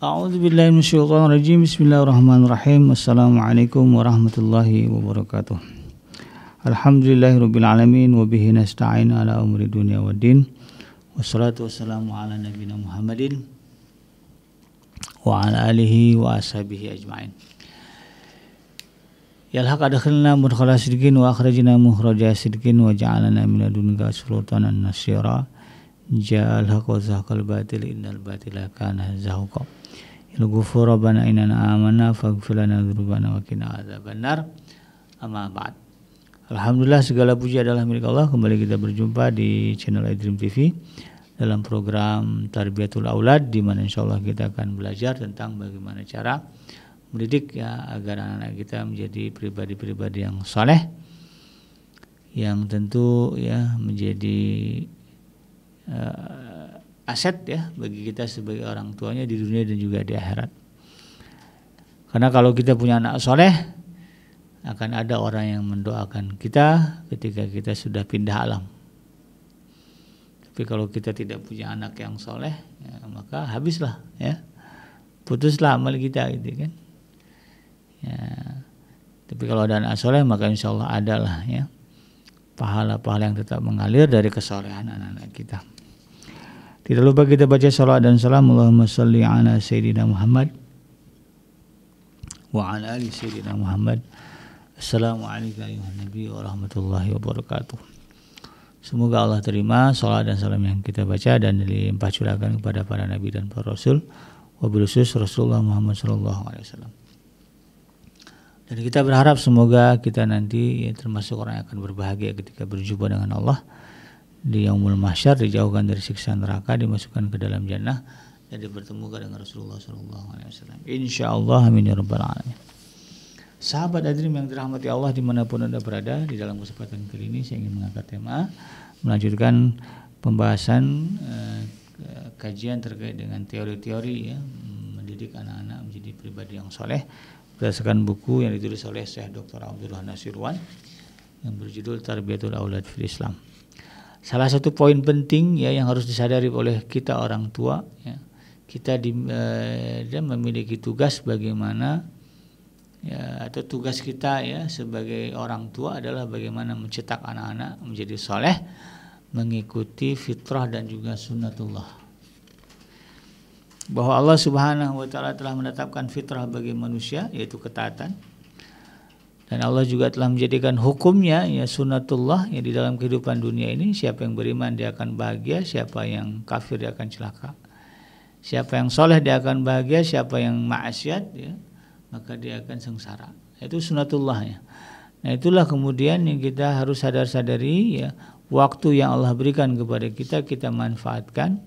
A'udzubillahi minasyaitonirrajim. Bismillahirrahmanirrahim. Assalamualaikum warahmatullahi wabarakatuh. Alhamdulillahirabbil alamin wa bihi nasta'in ala umuri dunya waddin. Wassalatu wassalamu ala nabiyina Muhammadin wa ala alihi wa ashabihi ajma'in. Ya al-haq adkhilna mudkhala sidqin wa akhrajna mukhraja sidqin wa ja'alna min ladunka sultanan nasyira. Ja'al haq wa zahaqal batil innal batila kana zahuqa. Ya ghafur rabbana innana amanna faghfir lana dzunubana wa qina adzabannar. Amma ba'd. Alhamdulillah, segala puji adalah milik Allah. Kembali kita berjumpa di channel iDream TV dalam program Tarbiyatul Aulad, di mana insyaallah kita akan belajar tentang bagaimana cara mendidik ya agar anak-anak kita menjadi pribadi-pribadi yang saleh, yang tentu ya menjadi aset ya bagi kita sebagai orang tuanya di dunia dan juga di akhirat. Karena kalau kita punya anak soleh, akan ada orang yang mendoakan kita ketika kita sudah pindah alam. Tapi kalau kita tidak punya anak yang soleh, ya, maka habislah ya, putuslah amal kita gitu kan. Ya. Tapi kalau ada anak soleh, maka insya Allah adalah ya pahala-pahala yang tetap mengalir dari kesolehan anak-anak kita. Tidak lupa kita baca salawat dan salam. Allahumma salli ala Sayyidina Muhammad wa ala ali Sayyidina Muhammad. Assalamualaikum warahmatullahi warahmatullahi wabarakatuh. Semoga Allah terima salawat dan salam yang kita baca dan dilimpah curahkan kepada para nabi dan para rasul, wabil khusus Rasulullah Muhammad SAW. Dan kita berharap semoga kita nanti ya, termasuk orang yang akan berbahagia ketika berjumpa dengan Allah di yaumul mahsyar, dijauhkan dari siksa neraka, dimasukkan ke dalam jannah dan dipertemukan dengan Rasulullah SAW. Insyaallah, amin ya rabbal alamin. Sahabat iDream yang dirahmati Allah dimanapun Anda berada, di dalam kesempatan kali ini saya ingin mengangkat tema, melanjutkan pembahasan kajian terkait dengan teori-teori ya mendidik anak-anak menjadi pribadi yang soleh berdasarkan buku yang ditulis oleh Syekh Dr. Abdullah Nasirwan yang berjudul Tarbiyatul Aulad fil Islam. Salah satu poin penting ya yang harus disadari oleh kita orang tua ya, kita memiliki tugas bagaimana ya, atau tugas kita ya sebagai orang tua adalah bagaimana mencetak anak-anak menjadi soleh, mengikuti fitrah dan juga sunnatullah. Bahwa Allah Subhanahu wa taala telah menetapkan fitrah bagi manusia, yaitu ketaatan. Dan Allah juga telah menjadikan hukumnya ya sunnatullah ya di dalam kehidupan dunia ini. Siapa yang beriman dia akan bahagia, siapa yang kafir dia akan celaka. Siapa yang soleh dia akan bahagia, siapa yang maksiat ya maka dia akan sengsara. Itu sunnatullahnya. Nah itulah kemudian yang kita harus sadari ya, waktu yang Allah berikan kepada kita, kita manfaatkan.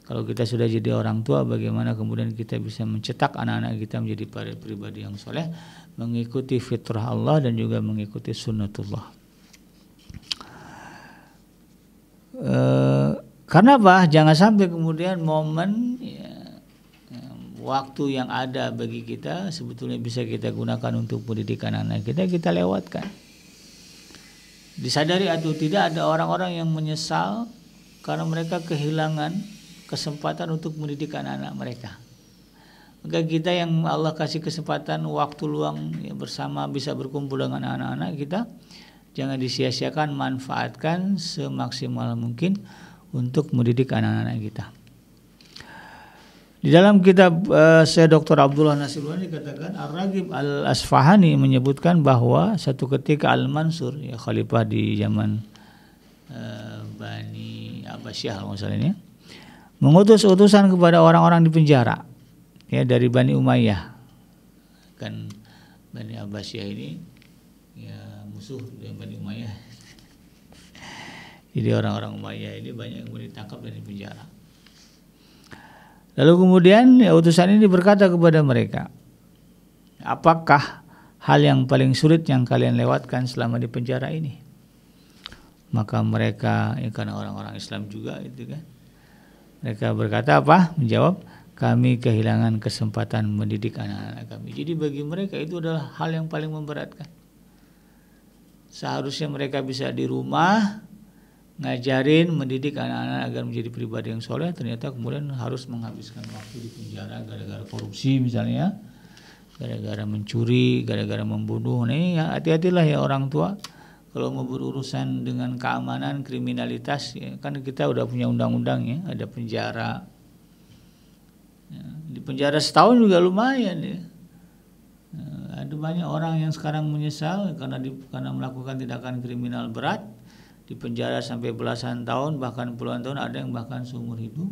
Kalau kita sudah jadi orang tua, bagaimana kemudian kita bisa mencetak anak-anak kita menjadi pribadi yang soleh, mengikuti fitrah Allah dan juga mengikuti sunnatullah. Karena apa? Jangan sampai kemudian momen ya, waktu yang ada bagi kita sebetulnya bisa kita gunakan untuk pendidikan anak kita lewatkan. Disadari atau tidak, ada orang-orang yang menyesal karena mereka kehilangan kesempatan untuk mendidik anak-anak mereka. Maka kita yang Allah kasih kesempatan waktu luang ya, bersama bisa berkumpul dengan anak-anak kita, jangan disia-siakan, manfaatkan semaksimal mungkin untuk mendidik anak-anak kita. Di dalam kitab Syekh Dr. Abdullah Nasirwan dikatakan Ar-Raghib Al-Asfahani menyebutkan bahwa satu ketika Al-Mansur ya khalifah di zaman Bani Abbasiyah misalnya mengutus utusan kepada orang-orang di penjara ya dari Bani Umayyah. Kan Bani Abbasiyah ini ya musuh dengan Bani Umayyah. Jadi orang-orang Umayyah ini banyak yang ditangkap dan di penjara. Lalu kemudian ya, utusan ini berkata kepada mereka, apakah hal yang paling sulit yang kalian lewatkan selama di penjara ini? Maka mereka ya, karena orang-orang Islam juga itu kan, mereka berkata apa? Menjawab, kami kehilangan kesempatan mendidik anak-anak kami. Jadi bagi mereka itu adalah hal yang paling memberatkan. Seharusnya mereka bisa di rumah ngajarin, mendidik anak-anak agar menjadi pribadi yang soleh, ternyata kemudian harus menghabiskan waktu di penjara gara-gara korupsi misalnya, gara-gara mencuri, gara-gara membunuh. Nah, ini hati-hatilah ya orang tua kalau mau berurusan dengan keamanan, kriminalitas, ya, kan kita udah punya undang-undang ya, ada penjara. Ya, di penjara setahun juga lumayan ya. Ada banyak orang yang sekarang menyesal karena melakukan tindakan kriminal berat, di penjara sampai belasan tahun bahkan puluhan tahun, ada yang bahkan seumur hidup.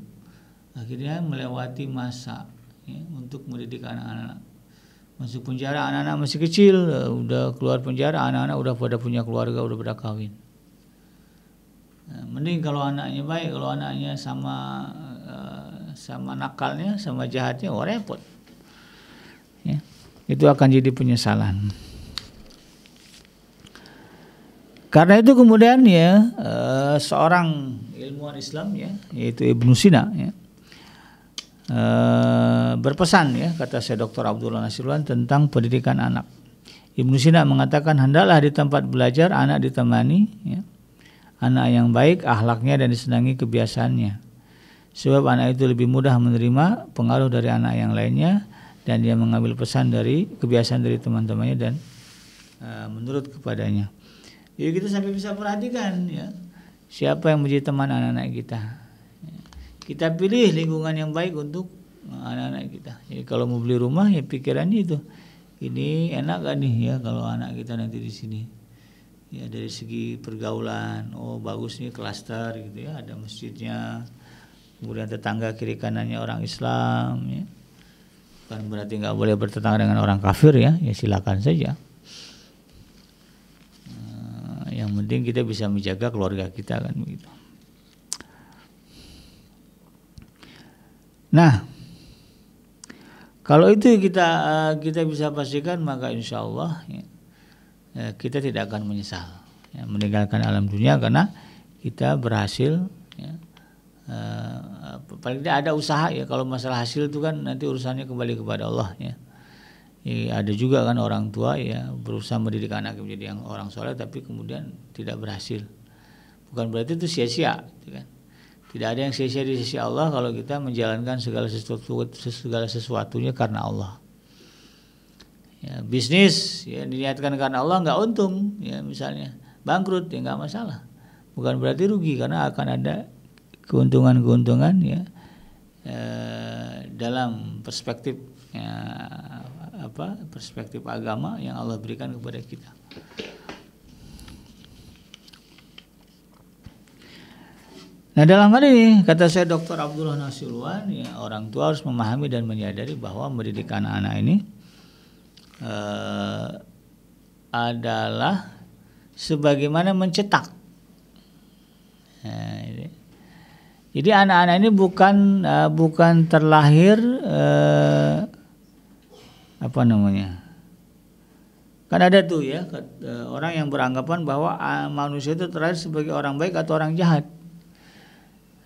Akhirnya melewati masa ya, untuk mendidik anak-anak. Masuk penjara anak-anak masih kecil, udah keluar penjara anak-anak udah pada punya keluarga, udah pada kawin. Nah, mending kalau anaknya baik, kalau anaknya sama nakalnya, sama jahatnya, repot. Ya, itu akan jadi penyesalan. Karena itu kemudian ya seorang ilmuwan Islam ya, yaitu Ibnu Sina ya, berpesan ya, kata saya Dr. Abdullah Nasirwan, tentang pendidikan anak. Ibnu Sina mengatakan, hendaklah di tempat belajar anak ditemani ya, anak yang baik akhlaknya dan disenangi kebiasaannya, sebab anak itu lebih mudah menerima pengaruh dari anak yang lainnya dan dia mengambil pesan dari kebiasaan dari teman-temannya dan menurut kepadanya. Jadi kita sampai bisa perhatikan ya, siapa yang menjadi teman anak-anak kita. Kita pilih lingkungan yang baik untuk anak-anak kita. Jadi kalau mau beli rumah ya pikirannya itu, ini enak gak nih ya kalau anak kita nanti di sini. Ya dari segi pergaulan, oh bagus nih klaster gitu ya, ada masjidnya. Kemudian tetangga kiri kanannya orang Islam ya. Bukan berarti nggak boleh bertetangga dengan orang kafir ya, ya silakan saja. Yang penting kita bisa menjaga keluarga kita kan begitu. Nah, kalau itu kita bisa pastikan, maka insya Allah ya, kita tidak akan menyesal ya, meninggalkan alam dunia karena kita berhasil ya, paling tidak ada usaha ya. Kalau masalah hasil itu kan nanti urusannya kembali kepada Allah ya. Ya, ada juga kan orang tua ya berusaha mendidik anak menjadi yang orang soleh tapi kemudian tidak berhasil. Bukan berarti itu sia-sia gitu kan. Tidak ada yang sia-sia di sisi Allah kalau kita menjalankan segala sesuatunya karena Allah. Ya, bisnis ya diniatkan karena Allah nggak untung ya, misalnya bangkrut ya nggak masalah. Bukan berarti rugi karena akan ada keuntungan-keuntungan ya dalam perspektif perspektif agama yang Allah berikan kepada kita. Nah dalam hal ini kata saya Dr. Abdullah Nasirwan ya, orang tua harus memahami dan menyadari bahwa mendidik anak-anak ini adalah sebagaimana mencetak. Nah, jadi anak-anak ini bukan terlahir kan ada tuh ya orang yang beranggapan bahwa manusia itu terlahir sebagai orang baik atau orang jahat.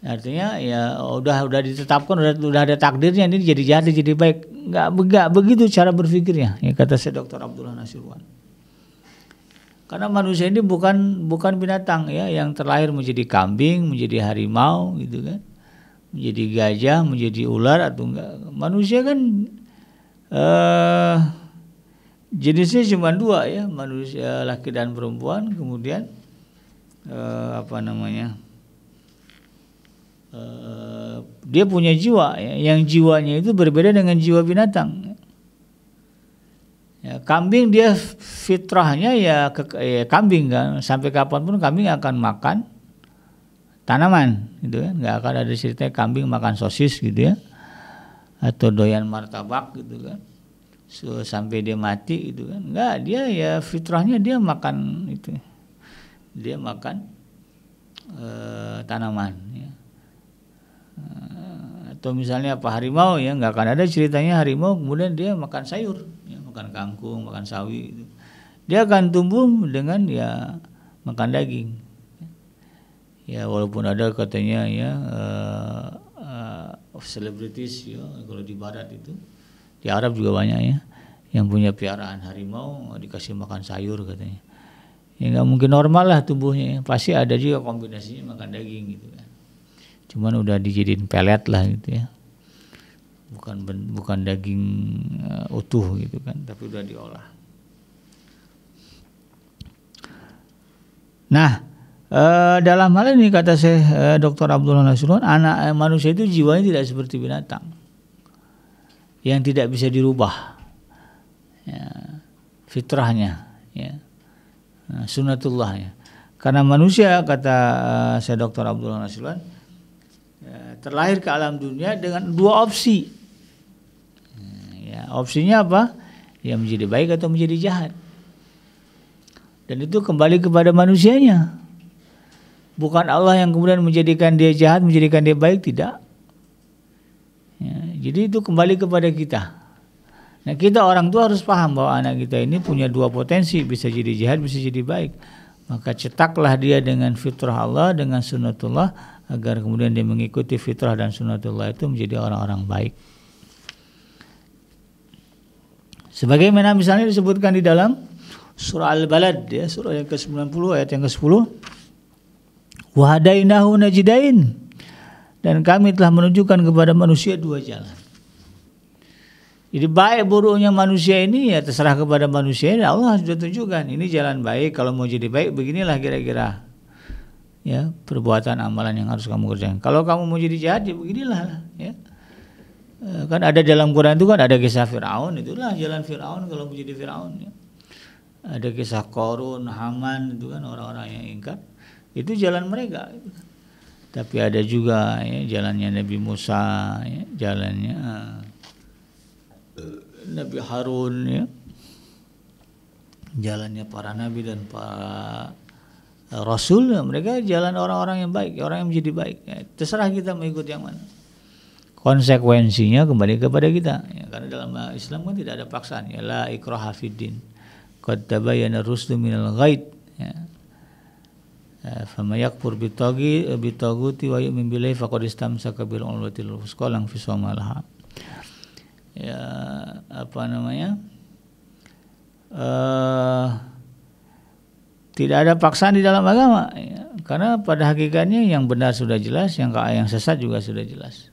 Artinya ya udah ditetapkan, udah ada takdirnya ini jadi jahat jadi baik. Enggak begitu cara berpikirnya. Ya kata saya Dr. Abdullah Nasirwan. Karena manusia ini bukan binatang ya yang terlahir menjadi kambing, menjadi harimau gitu kan. Menjadi gajah, menjadi ular atau enggak. Manusia kan jenisnya cuma dua ya, manusia laki dan perempuan. Kemudian dia punya jiwa ya, yang jiwanya itu berbeda dengan jiwa binatang. Ya, kambing dia fitrahnya ya kambing kan, sampai kapanpun kambing akan makan tanaman, gitu kan. Nggak akan ada ceritanya kambing makan sosis gitu ya, atau doyan martabak gitu kan, sampai dia mati gitu kan. Nggak, dia ya fitrahnya dia makan itu, dia makan tanaman. Ya. Atau misalnya harimau ya, nggak akan ada ceritanya harimau kemudian dia makan sayur ya, makan kangkung, makan sawi gitu. Dia akan tumbuh dengan ya makan daging ya, walaupun ada katanya ya selebritis ya, kalau di barat itu, di Arab juga banyak ya yang punya piaraan harimau dikasih makan sayur katanya Ya nggak mungkin normal lah tubuhnya, pasti ada juga kombinasinya makan daging gitu kan. Cuman udah dijadiin pelet lah gitu ya. Bukan daging utuh gitu kan, tapi udah diolah. Nah, dalam hal ini kata saya Dr. Abdullah Nasrullah, anak manusia itu jiwanya tidak seperti binatang yang tidak bisa dirubah, ya, fitrahnya, ya, sunnatullahnya. Karena manusia kata saya Dr. Abdullah Nasrullah terlahir ke alam dunia dengan dua opsi. Ya, opsinya apa? Ya menjadi baik atau menjadi jahat. Dan itu kembali kepada manusianya. Bukan Allah yang kemudian menjadikan dia jahat, menjadikan dia baik, tidak. Ya, jadi itu kembali kepada kita. Nah, kita orang tua harus paham bahwa anak kita ini punya dua potensi, bisa jadi jahat, bisa jadi baik. Maka cetaklah dia dengan fitrah Allah, dengan sunnatullah, agar kemudian dia mengikuti fitrah dan sunnatullah itu menjadi orang-orang baik. Sebagaimana misalnya disebutkan di dalam surah Al-Balad, ya, surah yang ke-90 ayat yang ke-10. Wa hadainahu najdain, dan kami telah menunjukkan kepada manusia dua jalan. Jadi baik buruknya manusia ini ya terserah kepada manusia. Allah sudah tunjukkan ini jalan baik, kalau mau jadi baik beginilah kira-kira ya perbuatan amalan yang harus kamu kerjakan. Kalau kamu mau jadi jahat ya beginilah ya. Kan ada dalam Quran itu kan ada kisah Firaun, itulah jalan Firaun kalau mau jadi Firaun ya. Ada kisah Qarun, Haman, itu kan orang-orang yang ingkar, itu jalan mereka. Tapi ada juga ya, jalannya Nabi Musa, ya, jalannya Nabi Harun, ya, jalannya para nabi dan para rasul. Ya, mereka jalan orang-orang yang baik, orang yang menjadi baik. Ya, terserah kita mengikut yang mana. Konsekuensinya kembali kepada kita. Ya, karena dalam Islam kan tidak ada paksaan. Ya, la ikraha fiddin. Qad tabayyana rusdu minal ghaid. Ya. Fama yakfur bitaguti wa yu'min billahi faqad istamsaka bil urwatil wuthqa lam fisama laha. Ya, apa namanya? Tidak ada paksaan di dalam agama ya. Karena pada hakikatnya yang benar sudah jelas, yang sesat juga sudah jelas.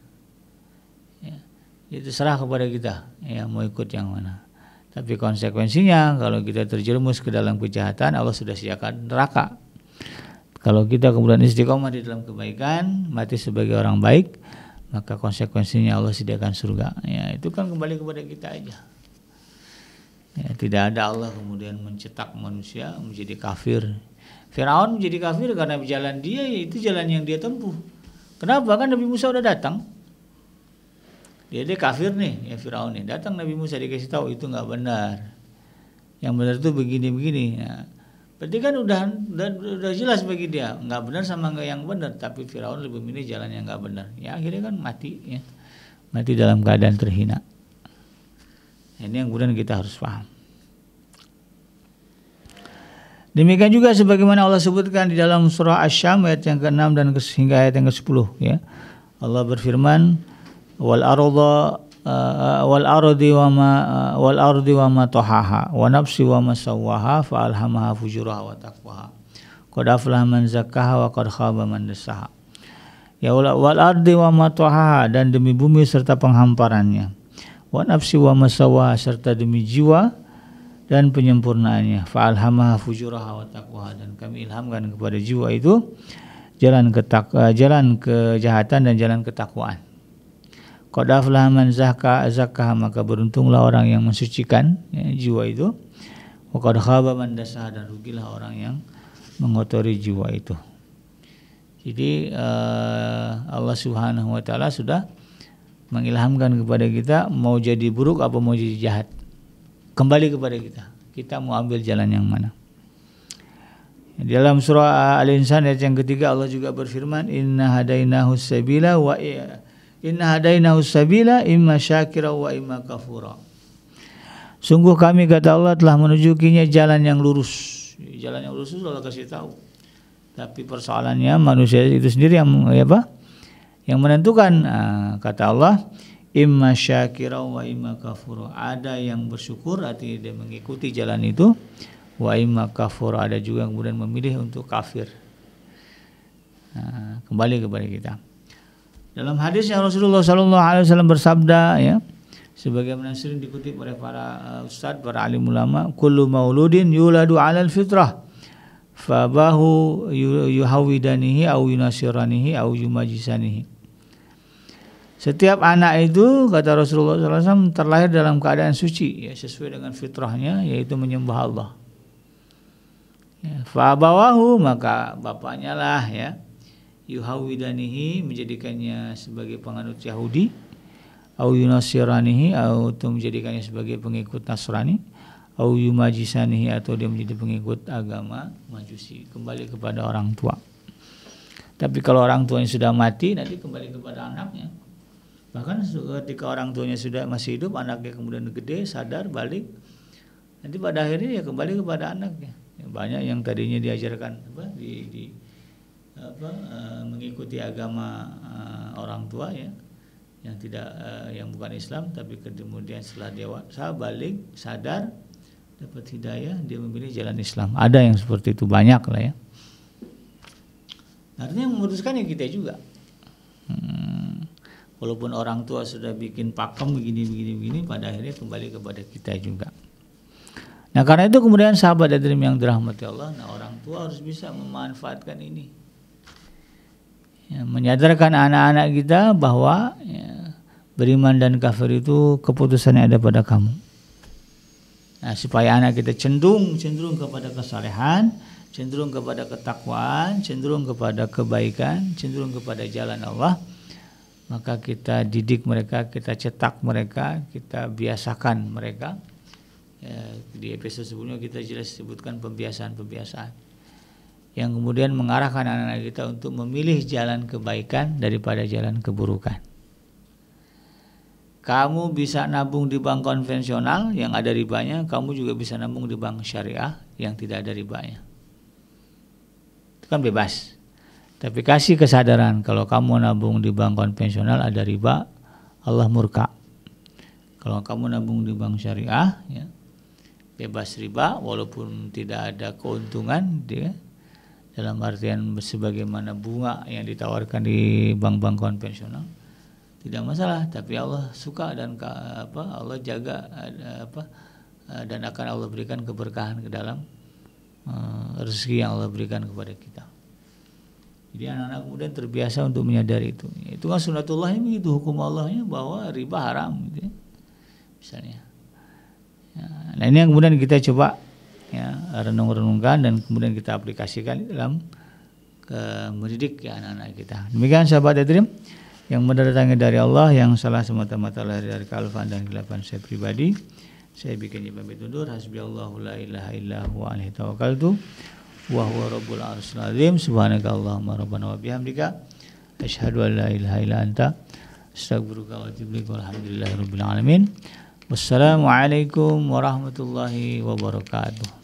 Ya. Itu serah kepada kita ya, mau ikut yang mana. Tapi konsekuensinya kalau kita terjerumus ke dalam kejahatan, Allah sudah sediakan neraka. Kalau kita kemudian istiqomah di dalam kebaikan, mati sebagai orang baik, maka konsekuensinya Allah sediakan surga. Ya, itu kan kembali kepada kita aja. Ya, tidak ada Allah kemudian mencetak manusia menjadi kafir. Firaun menjadi kafir karena jalan dia, yaitu jalan yang dia tempuh. Kenapa? Kan Nabi Musa udah datang. Dia kafir nih, ya Firaun nih. Datang Nabi Musa dikasih tahu itu nggak benar. Yang benar itu begini-begini. Ya. Berarti kan udah jelas bagi dia, nggak benar sama nggak yang benar. Tapi Firaun lebih memilih jalan yang nggak benar. Ya akhirnya kan mati, ya. Mati dalam keadaan terhina. Ini yang kemudian kita harus paham. Demikian juga sebagaimana Allah sebutkan di dalam surah Asy-Syam ayat yang ke-6 dan hingga ayat yang ke-10 ya. Allah berfirman wal ardi wa ma tahaha wa nafsi wa ma sawwaha fa alhamaha fujuraha wa taqwaha qad aflaha man zakkaha wa qad khaba man dassaha. Ya wal ardi wa ma tahaha, dan demi bumi serta penghamparannya, wa nafsi wa ma sawwaha, serta demi jiwa dan penyempurnaannya, fa alhamaha fujuraha wa taqwaha, dan kami ilhamkan kepada jiwa itu jalan kejahatan dan jalan ketakwaan. Qad aflaha man zakkaha, maka beruntunglah orang yang mensucikan ya, jiwa itu. Wa qad khaba man dassaha, dan rugilah orang yang mengotori jiwa itu. Jadi Allah Subhanahu wa taala sudah mengilhamkan kepada kita mau jadi buruk apa mau jadi jahat. Kembali kepada kita. Kita mau ambil jalan yang mana? Di dalam surah Al-Insan ayat yang ketiga Allah juga berfirman inna hadainahu sabila imma syakira wa imma kafura. Sungguh kami kata Allah telah menunjukinya jalan yang lurus. Jalan yang lurus itu Allah kasih tahu. Tapi persoalannya manusia itu sendiri yang yang menentukan. Kata Allah imma syakira wa imma kafura. Ada yang bersyukur artinya dia mengikuti jalan itu, wa imma kafur, ada juga yang kemudian memilih untuk kafir. Nah, kembali kepada kita. Dalam hadisnya Rasulullah SAW bersabda, ya, sebagaimana sering dikutip oleh para ustadz, para alim ulama, kullu mauludin yuladu 'alal fitrah fabahu yuhawidanihi au yunasiranihi au yumajisanihi. Setiap anak itu, kata Rasulullah SAW, terlahir dalam keadaan suci, ya, sesuai dengan fitrahnya, yaitu menyembah Allah. Ya, fa'abawahu, maka bapaknya lah, ya, yuhawidanihi, menjadikannya sebagai penganut Yahudi, au yunasiranihi, atau menjadikannya sebagai pengikut Nasrani, au yumajisanihi, atau dia menjadi pengikut agama Majusi. Kembali kepada orang tua. Tapi kalau orang tuanya sudah mati, nanti kembali kepada anaknya. Bahkan ketika orang tuanya sudah masih hidup, anaknya kemudian gede, sadar, balik, nanti pada akhirnya ya kembali kepada anaknya. Ya, banyak yang tadinya diajarkan mengikuti agama orang tua, ya, yang tidak yang bukan Islam, tapi kemudian setelah dewasa balik, sadar, dapat hidayah, dia memilih jalan Islam. Ada yang seperti itu, banyak lah, ya. Artinya memutuskan ya kita juga. Walaupun orang tua sudah bikin pakem begini, pada akhirnya kembali kepada kita juga. Nah, karena itu kemudian sahabat hadirin yang dirahmati Allah, nah orang tua harus bisa memanfaatkan ini, ya, menyadarkan anak-anak kita bahwa, ya, beriman dan kafir itu keputusannya ada pada kamu. Nah, supaya anak kita cenderung kepada kesalehan, cenderung kepada ketakwaan, cenderung kepada kebaikan, cenderung kepada jalan Allah, maka kita didik mereka, kita cetak mereka, kita biasakan mereka. Ya, di episode sebelumnya kita jelas sebutkan pembiasaan-pembiasaan yang kemudian mengarahkan anak-anak kita untuk memilih jalan kebaikan daripada jalan keburukan. Kamu bisa nabung di bank konvensional yang ada ribanya, kamu juga bisa nabung di bank syariah yang tidak ada ribanya. Itu kan bebas. Tapi kasih kesadaran, kalau kamu nabung di bank konvensional ada riba, Allah murka. Kalau kamu nabung di bank syariah, ya, bebas riba, walaupun tidak ada keuntungan, dia, dalam artian sebagaimana bunga yang ditawarkan di bank-bank konvensional, tidak masalah. Tapi Allah suka dan Allah jaga dan akan Allah berikan keberkahan ke dalam rezeki yang Allah berikan kepada kita. Jadi anak-anak kemudian terbiasa untuk menyadari itu. Itu kan sunnatullahnya begitu, hukum Allahnya bahwa riba haram, gitu, ya, misalnya. Ya, nah ini yang kemudian kita coba, ya, renung-renungkan dan kemudian kita aplikasikan dalam mendidik, ya, anak-anak kita. Demikian sahabat hadirin yang mendatangi dari Allah, yang salah semata-mata dari kealfaan dan kelapan saya pribadi. Saya bikin pamit undur. Hasbiyallahu la ilaha illa huwa alaihi tawakkaltu wa huwa rabbul arsyil azim. Subhanakallahumma rabbana wa bihamdika asyhadu an la ilaha illa anta astaghfiruka wa atubu ilaik. Walhamdulillahirabbil alamin. Wassalamualaikum warahmatullahi wabarakatuh.